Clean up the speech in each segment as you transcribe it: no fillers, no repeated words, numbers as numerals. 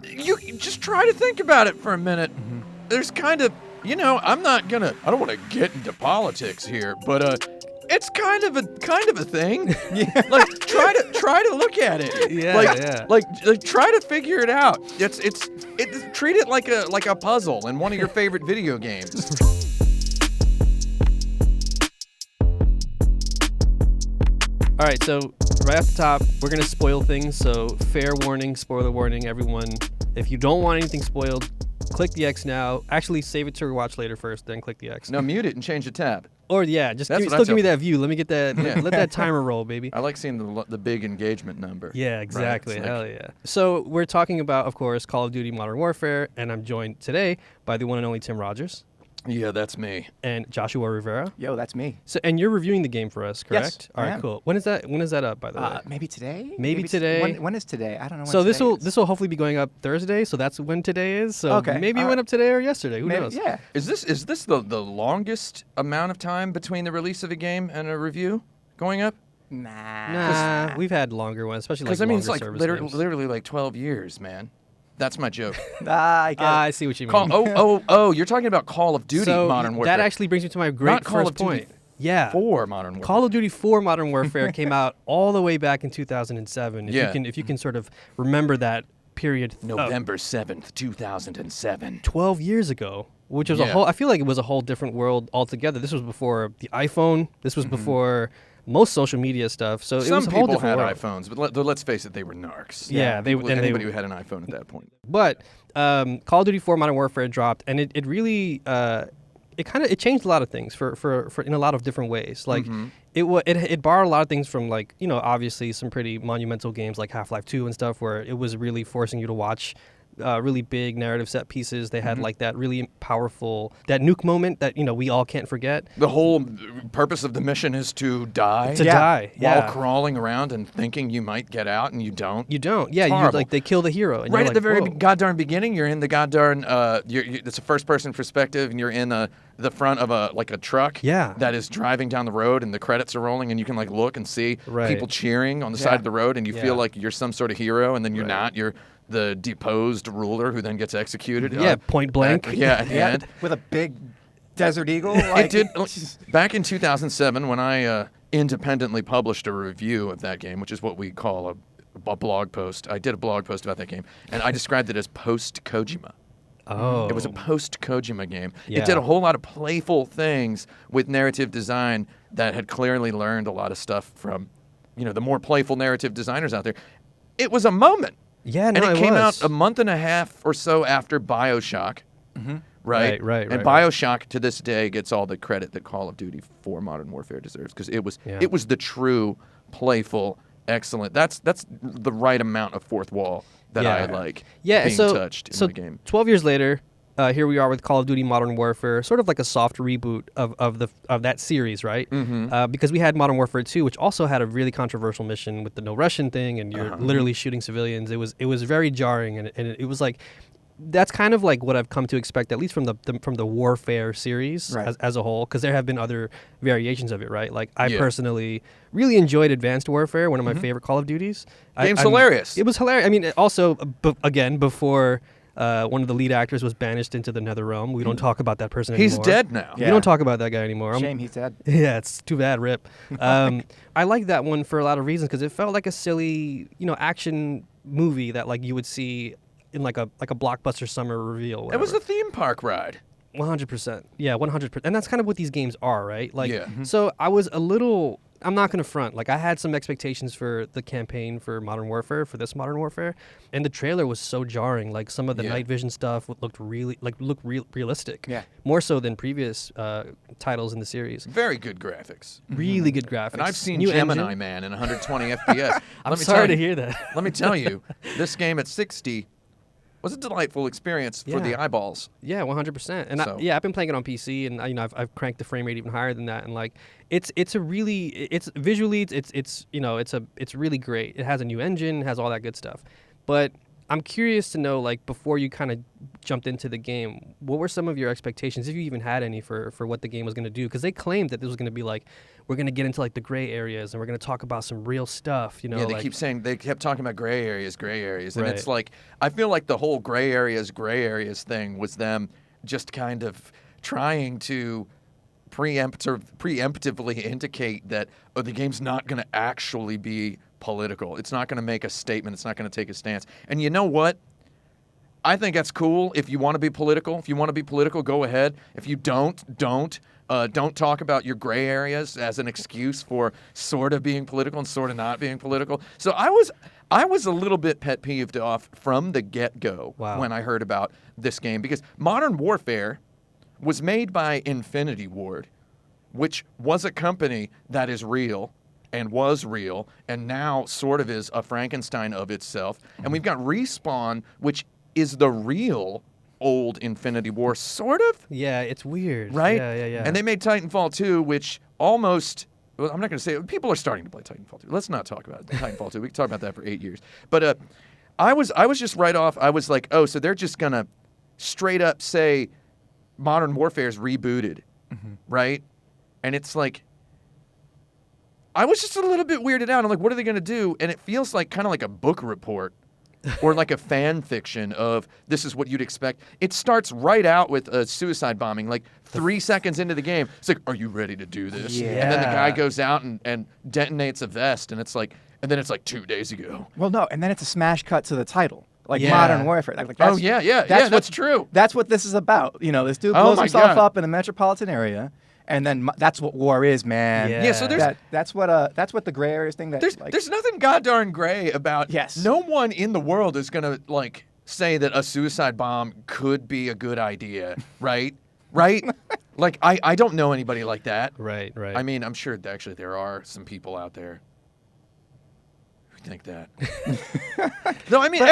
you just try to think about it for a minute. Mm-hmm. There's kind of, I don't want to get into politics here, but it's kind of a thing. Yeah. Like try to look at it. Yeah, Like try to figure it out. Treat it like a puzzle in one of your favorite video games. All right, so right off the top, we're going to spoil things. So fair warning, spoiler warning, everyone. If you don't want anything spoiled, click the X now. Actually, save it to watch later first, then click the X. No, mute it and change the tab. Or just give me that view. Let me get that. Yeah. Let that timer roll, baby. I like seeing the big engagement number. Yeah, exactly. Right? Hell yeah. So we're talking about, of course, Call of Duty Modern Warfare, and I'm joined today by the one and only Tim Rogers. Yeah, that's me. And Joshua Rivera. Yo, that's me. So, and you're reviewing the game for us, correct? Yes, All right, cool. When is that up, by the way? Maybe today? Maybe today. When is today? I don't know when So today is. this will hopefully be going up Thursday, so that's when today is. So Okay, maybe it went up today or yesterday. Who knows? Yeah. Is this the longest amount of time between the release of a game and a review going up? Nah. We've had longer ones, especially like Because longer it's like service games. literally like 12 years, man. That's my joke. I get it. I see what you mean. You're talking about Call of Duty so Modern Warfare. that actually brings me to my great Not Call first of Duty point. Yeah. 4 Modern Warfare. Call of Duty 4 Modern Warfare came out all the way back in 2007. If you can sort of remember that period. November 7th, 2007. 12 years ago, which was I feel like it was a whole different world altogether. This was before the iPhone. This was before most social media stuff. So it was a whole Some people different had world. iPhones, but let's face it, they were narcs. Yeah, anybody who had an iPhone at that point. But Call of Duty 4 Modern Warfare dropped, and it really it changed a lot of things for in a lot of different ways. Like it borrowed a lot of things from, like, obviously some pretty monumental games like Half-Life 2 and stuff, where it was really forcing you to watch really big narrative set pieces. They had like that really powerful, that nuke moment that we all can't forget. The whole purpose of the mission is to die. While While crawling around and thinking you might get out, and you don't. You don't. Yeah, they kill the hero. And Right you're at the like, very whoa. goddamn beginning, you're in the goddamn. It's a first-person perspective, and you're in the front of a truck. Yeah. That is driving down the road, and the credits are rolling, and you can look and see people cheering on the side of the road, and you feel like you're some sort of hero, and then you're not. You're the deposed ruler who then gets executed. Yeah, point blank. At the end. With a big Desert Eagle. It did. Back in 2007, when I independently published a review of that game, which is what we call a blog post. I did a blog post about that game, and I described it as post-Kojima. Oh. It was a post-Kojima game. Yeah. It did a whole lot of playful things with narrative design that had clearly learned a lot of stuff from, the more playful narrative designers out there. It was a moment. Yeah, no, and it came was. out a month and a half or so after BIOSHOck. Right. And BIOSHOck to this day gets all the credit that Call of Duty 4 Modern Warfare deserves, because it was the true, playful, excellent. That's the right amount of fourth wall that I like being touched in the game. 12 years later, here we are with Call of Duty Modern Warfare, sort of like a soft reboot of that series, right? Because we had Modern Warfare 2, which also had a really controversial mission with the no Russian thing, and you're literally shooting civilians. It was very jarring, and it was like, that's kind of like what I've come to expect, at least from the Warfare series as a whole, because there have been other variations of it, right? Like, I personally really enjoyed Advanced Warfare, one of my favorite Call of Duties. Game's hilarious. It was hilarious. I mean, also, again, before one of the lead actors was banished into the Netherrealm. We don't talk about that person anymore. He's dead now. We don't talk about that guy anymore. Shame he's dead. Yeah, it's too bad, rip. I like that one for a lot of reasons, because it felt like a silly, action movie that like you would see in like a blockbuster summer reveal. It was a theme park ride. 100%. Yeah, 100%. And that's kind of what these games are, right? Like, so I was a little, I'm not going to front. Like, I had some expectations for the campaign for Modern Warfare, for this Modern Warfare, and the trailer was so jarring. Like, some of the night vision stuff looked really, realistic. Yeah. More so than previous titles in the series. Very good graphics. Really good graphics. And I've seen New Gemini engine. Man in 120 FPS. I'm sorry to hear that. Let me tell you, this game at 60 was a delightful experience for the eyeballs. Yeah, 100%. And I've been playing it on PC, and I've cranked the frame rate even higher than that. And like, it's visually it's really great. It has a new engine, has all that good stuff. But I'm curious to know, like, before you kind of jumped into the game, what were some of your expectations, if you even had any, for what the game was going to do? Because they claimed that this was going to be like, we're going to get into like the gray areas and we're going to talk about some real stuff, you know? Yeah, they kept talking about gray areas. And it's like, I feel like the whole gray areas thing was them just kind of trying to preemptively indicate that the game's not going to actually be political. It's not going to make a statement. It's not going to take a stance. And you know what? I think that's cool if you want to be political. If you want to be political, go ahead. If you don't talk about your gray areas as an excuse for sort of being political and sort of not being political. So I was a little bit pet peeved off from the get-go when I heard about this game, because Modern Warfare was made by Infinity Ward, which was a company that is real and was real and now sort of is a Frankenstein of itself. And we've got Respawn, which is the real old Infinity War, sort of. Yeah, it's weird. Right? Yeah. And they made Titanfall 2, which almost... Well, I'm not going to say... People are starting to play Titanfall 2. Let's not talk about Titanfall 2. We can talk about that for 8 years. But I was just right off... I was like, oh, so they're just going to straight up say Modern Warfare's rebooted, right? And it's like... I was just a little bit weirded out. I'm like, what are they going to do? And it feels like kind of like a book report or like a fan fiction of this is what you'd expect. It starts right out with a suicide bombing, like 3 seconds into the game. It's like, are you ready to do this? Yeah. And then the guy goes out and detonates a vest, and it's like, and then it's like 2 days ago. Well, no, and then it's a smash cut to the title. Like Modern Warfare. Like that's, that's true. That's what this is about. You know, this dude blows himself up in a metropolitan area. And then that's what war is, man. Yeah. So there's that's what the gray areas thing. That there's nothing goddamn gray about. Yes. No one in the world is gonna like say that a suicide bomb could be a good idea, right? Right? Like I don't know anybody like that. Right. I mean, I'm sure actually there are some people out there who think that. No, I mean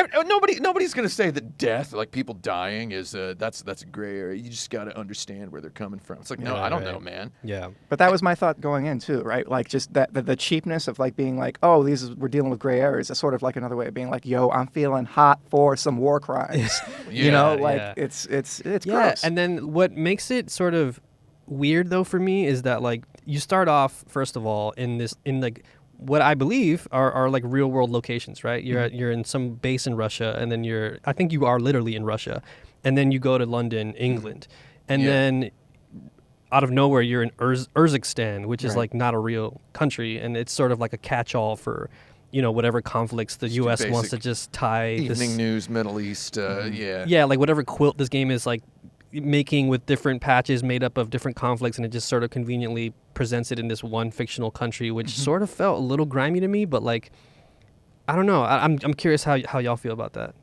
nobody's gonna say that death, like people dying, is that's a gray area. You just gotta understand where they're coming from. It's like I don't know, man. Yeah. But that was my thought going in too, right? Like just that the cheapness of like being like, oh, we're dealing with gray areas. That's sort of like another way of being like, yo, I'm feeling hot for some war crimes. You know, like it's gross. And then what makes it sort of weird though for me is that like you start off first of all in like what I believe are like real world locations, right? You're in some base in Russia, and then I think you are literally in Russia, and then you go to London, England, and then out of nowhere you're in Urzikstan, which is like not a real country, and it's sort of like a catch-all for, you know, whatever conflicts the U.S. wants to just tie. Evening news, Middle East, yeah, like whatever quilt this game is like making with different patches made up of different conflicts, and it just sort of conveniently presents it in this one fictional country, which sort of felt a little grimy to me. But like, I don't know. I'm curious how y'all feel about that.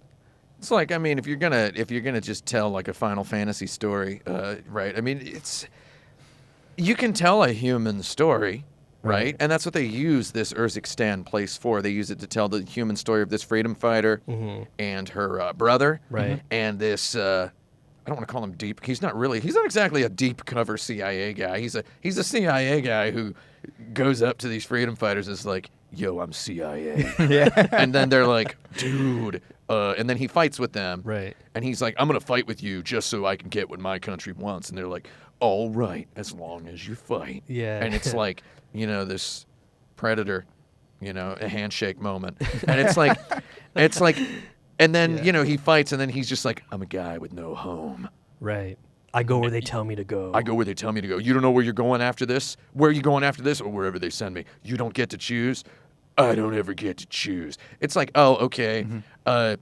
It's like, I mean, if you're gonna just tell like a Final Fantasy story, right? I mean, you can tell a human story, right? And that's what they use this Urzikstan place for. They use it to tell the human story of this freedom fighter and her brother, right? And this. I don't want to call him deep. He's not exactly a deep cover CIA guy. He's a CIA guy who goes up to these freedom fighters and is like, yo, I'm CIA. And then they're like, dude. And then he fights with them. Right. And he's like, I'm going to fight with you just so I can get what my country wants. And they're like, all right, as long as you fight. Yeah. And it's like, you know, this Predator, you know, a handshake moment. And it's like, and then, you know, he fights, and then he's just like, I'm a guy with no home. Right. I go where they tell me to go. I go where they tell me to go. You don't know where you're going after this? Where are you going after this? Or wherever they send me. You don't get to choose? I don't ever get to choose. It's like, oh, okay. I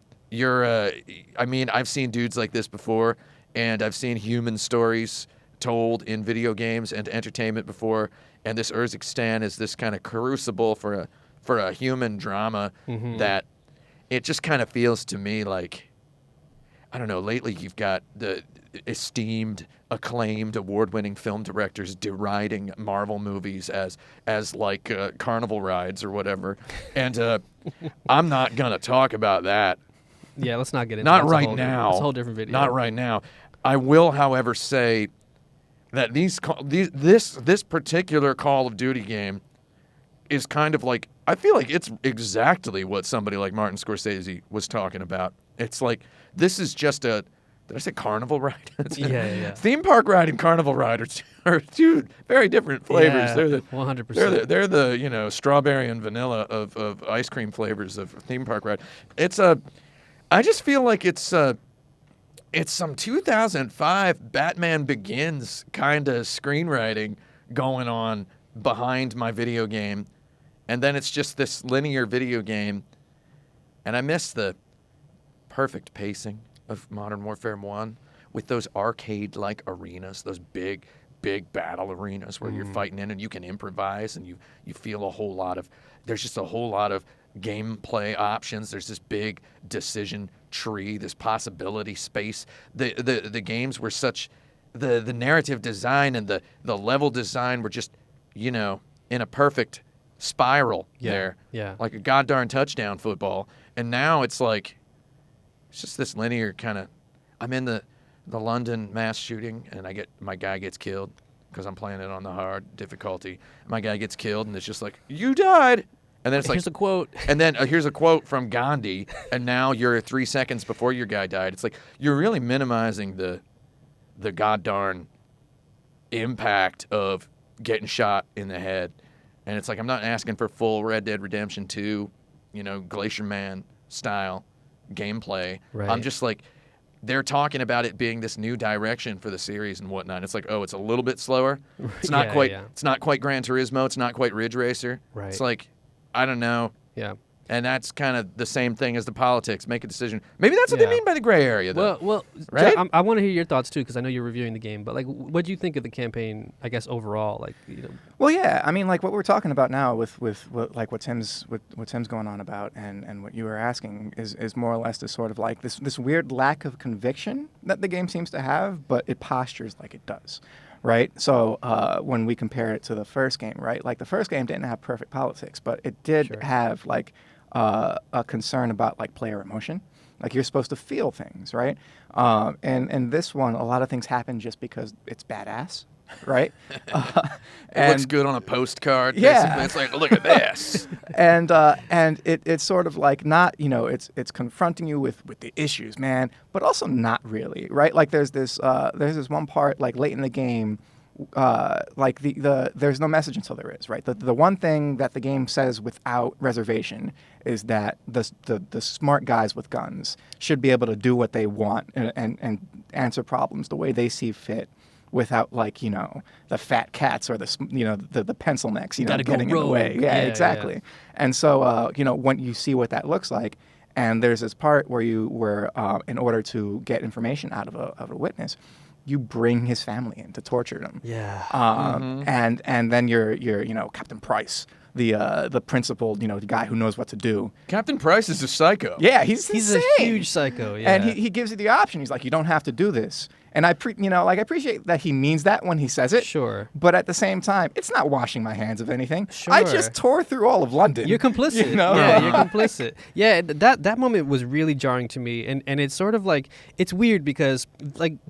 mean, I've seen dudes like this before, and I've seen human stories told in video games and entertainment before, and this Urzikstan is this kind of crucible for a human drama that it just kind of feels to me like, I don't know, lately you've got the esteemed, acclaimed, award-winning film directors deriding Marvel movies as like carnival rides or whatever. And I'm not going to talk about that. Yeah, let's not get into Not right now. It's a whole different video. Not right now. I will, however, say that this particular Call of Duty game is kind of like, I feel like it's exactly what somebody like Martin Scorsese was talking about. It's like, this is just a Did I say carnival ride? Yeah. Theme park ride and carnival ride are two very different flavors. Yeah, they're the 100%. They're the strawberry and vanilla of ice cream flavors of theme park ride. I just feel like it's some 2005 Batman Begins kind of screenwriting going on behind my video game, and then it's just this linear video game, and I miss the perfect pacing of Modern Warfare 1 with those arcade-like arenas, those big battle arenas where you're fighting in and you can improvise and you feel there's just a whole lot of gameplay options. There's this big decision tree, this possibility space. The games were such, the narrative design and the level design were just, in a perfect spiral there. Yeah. Like a goddamn touchdown football. And now it's like, it's just this linear kind of, I'm in the London mass shooting and my guy gets killed because I'm playing it on the hard difficulty. My guy gets killed and it's just like, you died. And then it's like, here's a quote. And then here's a quote from Gandhi, and now you're 3 seconds before your guy died. It's like you're really minimizing the goddamn impact of getting shot in the head. And it's like I'm not asking for full Red Dead Redemption 2, Glacier Man style gameplay. Right. I'm just like, they're talking about it being this new direction for the series and whatnot. It's like, oh, it's a little bit slower. It's not quite. Yeah. It's not quite Gran Turismo. It's not quite Ridge Racer. Right. It's like, I don't know. Yeah. And that's kind of the same thing as the politics. Make a decision. Maybe that's what they mean by the gray area, though. Well, right? I want to hear your thoughts too, because I know you're reviewing the game. But what do you think of the campaign? I guess overall, Well, yeah. I mean, what we're talking about now with what Tim's going on about, and what you were asking is more or less this sort of like this weird lack of conviction that the game seems to have, but it postures like it does. Right. So when we compare it to the first game, right, like the first game didn't have perfect politics, but it did have a concern about player emotion. Like you're supposed to feel things, right? And this one, a lot of things happen just because it's badass, right? It looks good on a postcard. Yeah. Basically. It's like, look at this. and it's sort of like not, it's confronting you with the issues, man, but also not really, right? Like there's this one part late in the game, there's no message until there is, right? The one thing that the game says without reservation is that the smart guys with guns should be able to do what they want and answer problems the way they see fit, without the fat cats or the pencil necks getting in the way. Yeah, exactly. Yeah. And so when you see what that looks like, and there's this part where in order to get information out of a witness, you bring his family in to torture them. Yeah. And then you're Captain Price, the principal, the guy who knows what to do. Captain Price is a psycho. Yeah, he's a huge psycho. Yeah. And he gives you the option. He's like, you don't have to do this. And I appreciate that he means that when he says it. Sure. But at the same time, it's not washing my hands of anything. Sure. I just tore through all of London. You're complicit. Yeah, you're complicit. Yeah, that moment was really jarring to me, and it's sort of it's weird because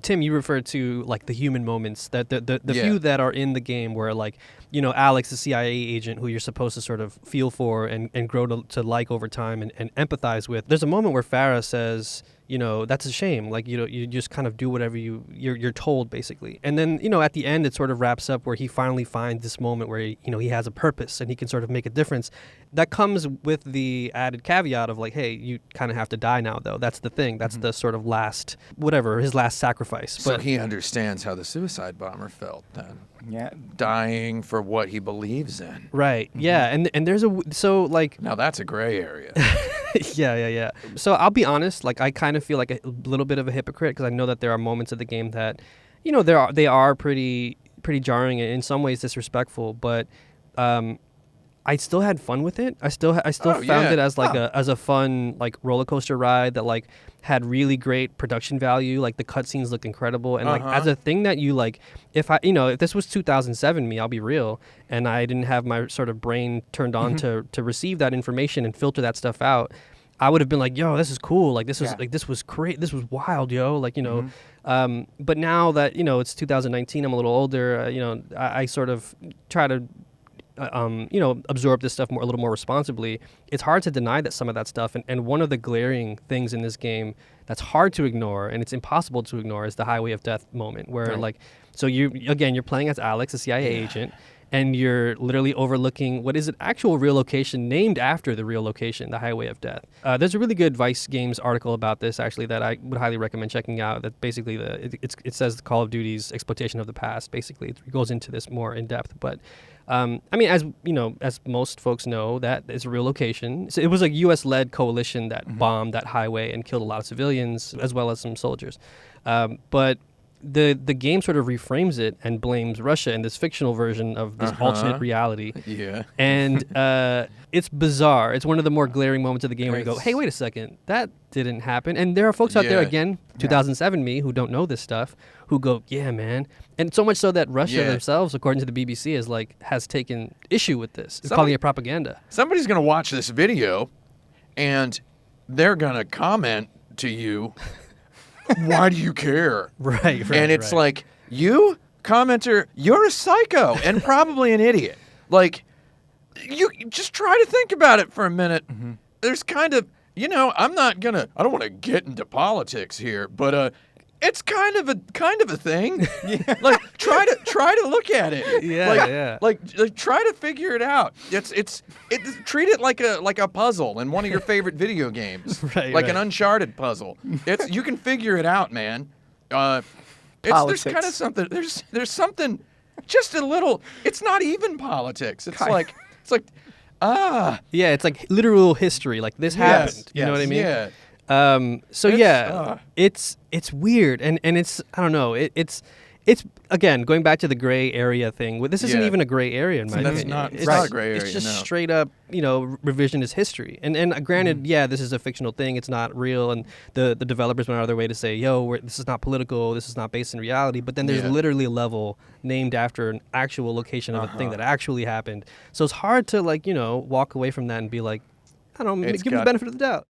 Tim, you referred to the human moments, that the few that are in the game where Alex, the CIA agent who you're supposed to sort of feel for and grow to like over time and empathize with. There's a moment where Farah says, that's a shame. You just kind of do whatever you're told, basically. And then, at the end, it sort of wraps up where he finally finds this moment where, he has a purpose and he can sort of make a difference. That comes with the added caveat of hey, you kind of have to die now, though. That's the thing. That's the sort of his last sacrifice. So he understands how the suicide bomber felt then. Yeah. Dying for what he believes in. Right. Mm-hmm. Yeah. And there's now that's a gray area. Yeah. So I'll be honest, I kind of feel like a little bit of a hypocrite because I know that there are moments of the game that, they are pretty jarring and in some ways disrespectful, but I still had fun with it. I still found it as as a fun roller coaster ride that had really great production value. The cutscenes looked incredible, and as a thing that you if this was 2007 me, I'll be real, and I didn't have my sort of brain turned on to receive that information and filter that stuff out, I would have been yo, this is cool. This was great. This was wild, yo. But now that it's 2019, I'm a little older. I sort of try to absorb this stuff a little more responsibly. It's hard to deny that some of that stuff, and one of the glaring things in this game that's hard to ignore and it's impossible to ignore is the highway of death moment where like, so you're playing as Alex, a CIA agent, and you're literally overlooking what is an actual real location named after the real location, the Highway of Death. There's a really good Vice Games article about this, actually, that I would highly recommend checking out. That basically it says Call of Duty's exploitation of the past. Basically, it goes into this more in depth. But I mean, as you know, as most folks know, that is a real location. So it was a U.S.-led coalition that bombed that highway and killed a lot of civilians as well as some soldiers. But the game sort of reframes it and blames Russia in this fictional version of this alternate reality. Yeah. And it's bizarre. It's one of the more glaring moments of the game where you go, hey, wait a second, that didn't happen. And there are folks out there, again, 2007 me, who don't know this stuff, who go, yeah, man. And so much so that Russia themselves, according to the BBC, has taken issue with this, calling it propaganda. Somebody's going to watch this video, and they're going to comment to you, why do you care? Right. And it's like, you, commenter, you're a psycho and probably an idiot. Like, you just try to think about it for a minute. There's kind of, I don't want to get into politics here, but it's kind of a thing. Like, try to look at it. Like, try to figure it out. Treat it like a puzzle in one of your favorite video games, an Uncharted puzzle. You can figure it out, man. There's kind of something. There's something, just a little. It's not even politics. It's like. Yeah, it's like literal history. Like this happened. You know what I mean? Yeah. It's weird and it's, I don't know, it's again going back to the gray area thing. This isn't even a gray area in my opinion. It's not a gray area. It's just straight up, revisionist history. And granted, this is a fictional thing. It's not real. And the developers went out of their way to say, this is not political. This is not based in reality. But then there's literally a level named after an actual location of a thing that actually happened. So it's hard to walk away from that and be like, I don't know, give them the benefit of the doubt.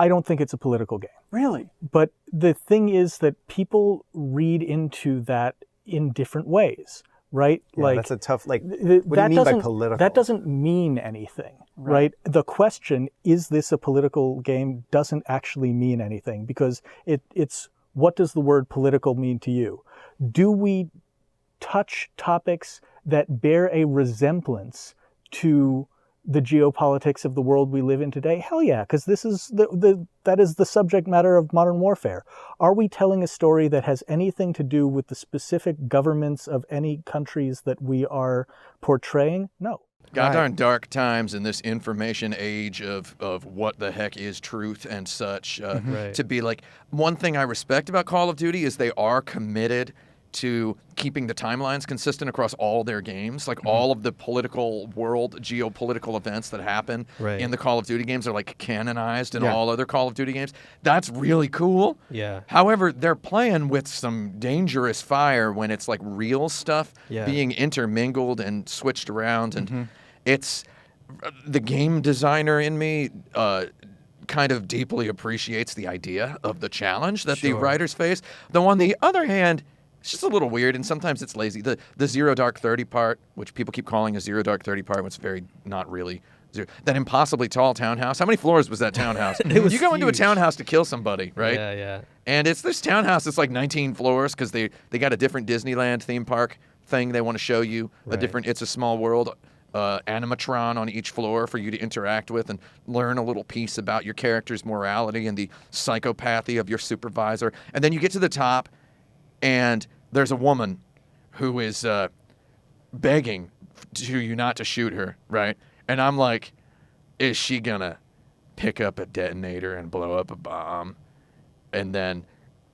I don't think it's a political game. Really? But the thing is that people read into that in different ways, right? Yeah, that's a tough, what do you mean by political? That doesn't mean anything, right? The question, is this a political game, doesn't actually mean anything because it's what does the word political mean to you? Do we touch topics that bear a resemblance to the geopolitics of the world we live in today? Hell yeah, because this is that is the subject matter of modern warfare. Are we telling a story that has anything to do with the specific governments of any countries that we are portraying? No. God darn dark times in this information age of what the heck is truth and such. To be like, one thing I respect about Call of Duty is they are committed to keeping the timelines consistent across all their games. Like all of the political world, geopolitical events that happen in the Call of Duty games are like canonized in all other Call of Duty games. That's really cool. Yeah. However, they're playing with some dangerous fire when it's like real stuff being intermingled and switched around. And it's the game designer in me kind of deeply appreciates the idea of the challenge that the writers face. Though on the other hand, it's just a little weird, and sometimes it's lazy. The Zero Dark 30 part, which people keep calling a Zero Dark 30 part, was very not really zero. That impossibly tall townhouse. How many floors was that townhouse? You go into a townhouse to kill somebody, right? Yeah. And it's this townhouse that's like 19 floors because they got a different Disneyland theme park thing they want to show you. A different It's a Small World animatron on each floor for you to interact with and learn a little piece about your character's morality and the psychopathy of your supervisor. And then you get to the top, and there's a woman who is begging to you not to shoot her, right? And I'm like, is she gonna pick up a detonator and blow up a bomb? And then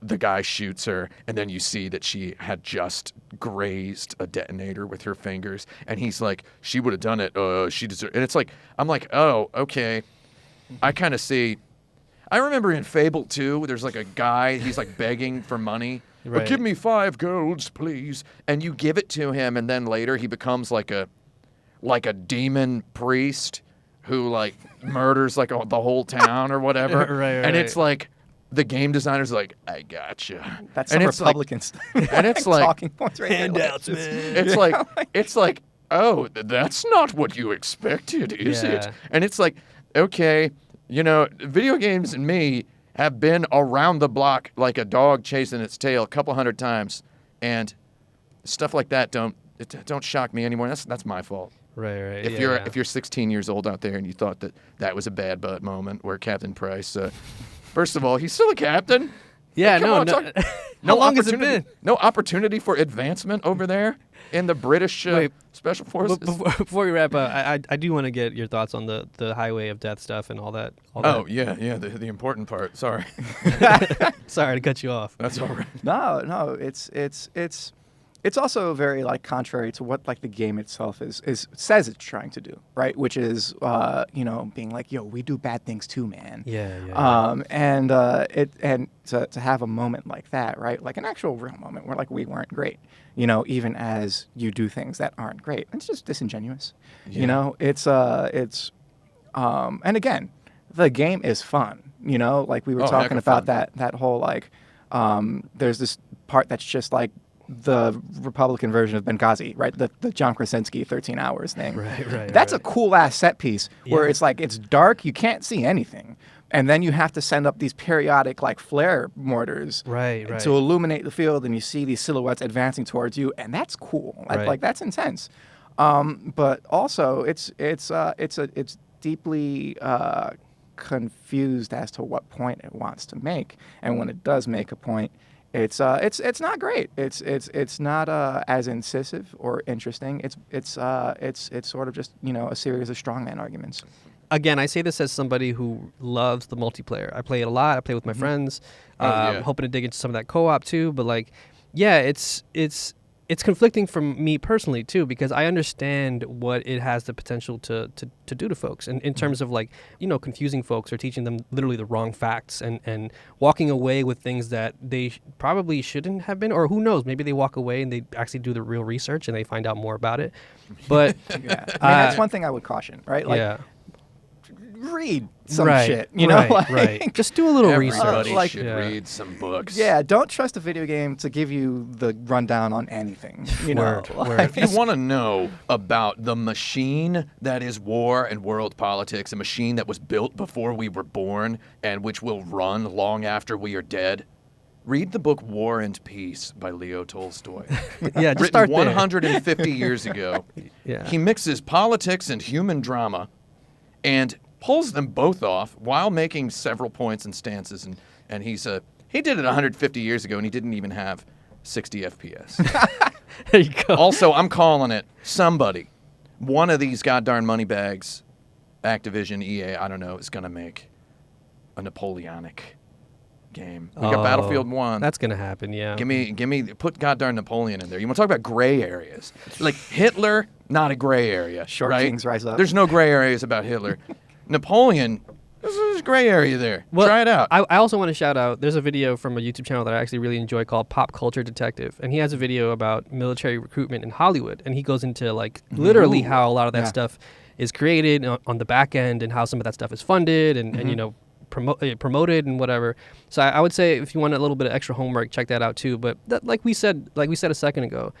the guy shoots her, and then you see that she had just grazed a detonator with her fingers, and he's like, she would have done it. She deserved. And it's like, I'm like, oh, okay. I kind of see. I remember in Fable 2, there's like a guy, he's like begging for money. Give me 5 golds, please. And you give it to him, and then later he becomes like a demon priest who like murders like the whole town or whatever. And it's like the game designer's like, I gotcha. That's some Republican stuff. And it's like talking points right handouts, there. man. It's like, oh, that's not what you expected, is it? And it's like, okay, video games and me have been around the block like a dog chasing its tail a couple hundred times, and stuff like that don't shock me anymore. That's my fault. Right. If you're 16 years old out there and you thought that was a bad butt moment where Captain Price, first of all, he's still a captain. Yeah, Like, how long has it been? No opportunity for advancement over there in the British Special Forces. Before we wrap up, I do want to get your thoughts on the Highway of Death stuff and all that. Yeah, the important part. Sorry. Sorry to cut you off. That's all right. No, it's also very like contrary to what like the game itself says it's trying to do, right? Which is being like, yo, we do bad things too, man. Yeah. And to have a moment like that, right? Like an actual real moment where like we weren't great, even as you do things that aren't great. It's just disingenuous. Yeah. And again, the game is fun, like we were talking about that whole like there's this part that's just like the Republican version of Benghazi, right? The John Krasinski 13 hours thing. Right. That's a cool ass set piece where it's like it's dark, you can't see anything. And then you have to send up these periodic like flare mortars right. to illuminate the field, and you see these silhouettes advancing towards you, and that's cool. Right. Like that's intense. But also it's deeply confused as to what point it wants to make. And when it does make a point, it's not great. It's not as incisive or interesting. It's sort of just a series of strongman arguments. Again, I say this as somebody who loves the multiplayer. I play it a lot. I play with my friends. I'm hoping to dig into some of that co-op too. But like, yeah, it's conflicting from me personally too, because I understand what it has the potential to do to folks in terms of like, confusing folks or teaching them literally the wrong facts and walking away with things that they probably shouldn't have been, or who knows, maybe they walk away and they actually do the real research and they find out more about it. But that's one thing I would caution, right? Like, read some shit, right. Just do a little research. Everybody should read some books. Yeah, don't trust a video game to give you the rundown on anything. Word. If you want to know about the machine that is war and world politics, a machine that was built before we were born and which will run long after we are dead, read the book War and Peace by Leo Tolstoy. Yeah, just written start there. 150 years ago. Yeah. He mixes politics and human drama and pulls them both off while making several points and stances. And he did it 150 years ago, and he didn't even have 60 FPS. There you go. Also, I'm calling it one of these goddamn money bags, Activision, EA, I don't know, is going to make a Napoleonic game. We got Battlefield 1. That's going to happen, yeah. Put goddamn Napoleon in there. You want to talk about gray areas? Like Hitler, not a gray area. Short right? Kings rise up. There's no gray areas about Hitler. Napoleon, there's a gray area there. Well, try it out. I also want to shout out, there's a video from a YouTube channel that I actually really enjoy called Pop Culture Detective. And he has a video about military recruitment in Hollywood. And he goes into like literally how a lot of that stuff is created on the back end and how some of that stuff is funded and promoted and whatever. So I would say if you want a little bit of extra homework, check that out too. But like we said a second ago,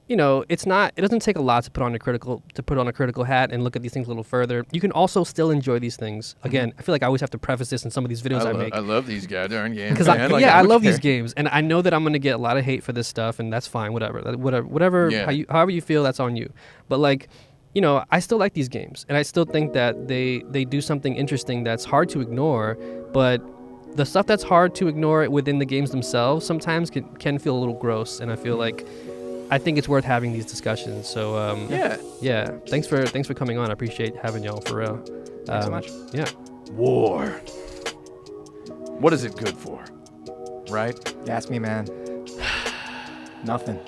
it doesn't take a lot to put on a critical hat and look at these things a little further. You can also still enjoy these things. Again, I feel like I always have to preface this in some of these videos I make. I love these goddamn games. Because I love these games, and I know that I'm going to get a lot of hate for this stuff, and that's fine. Whatever. However you feel, that's on you. But like, I still like these games, and I still think that they do something interesting that's hard to ignore. But the stuff that's hard to ignore within the games themselves sometimes can feel a little gross, and I think it's worth having these discussions. So yeah. Thanks for coming on. I appreciate having y'all for real. Thanks so much. Yeah. War. What is it good for? Right? You ask me, man. Nothing.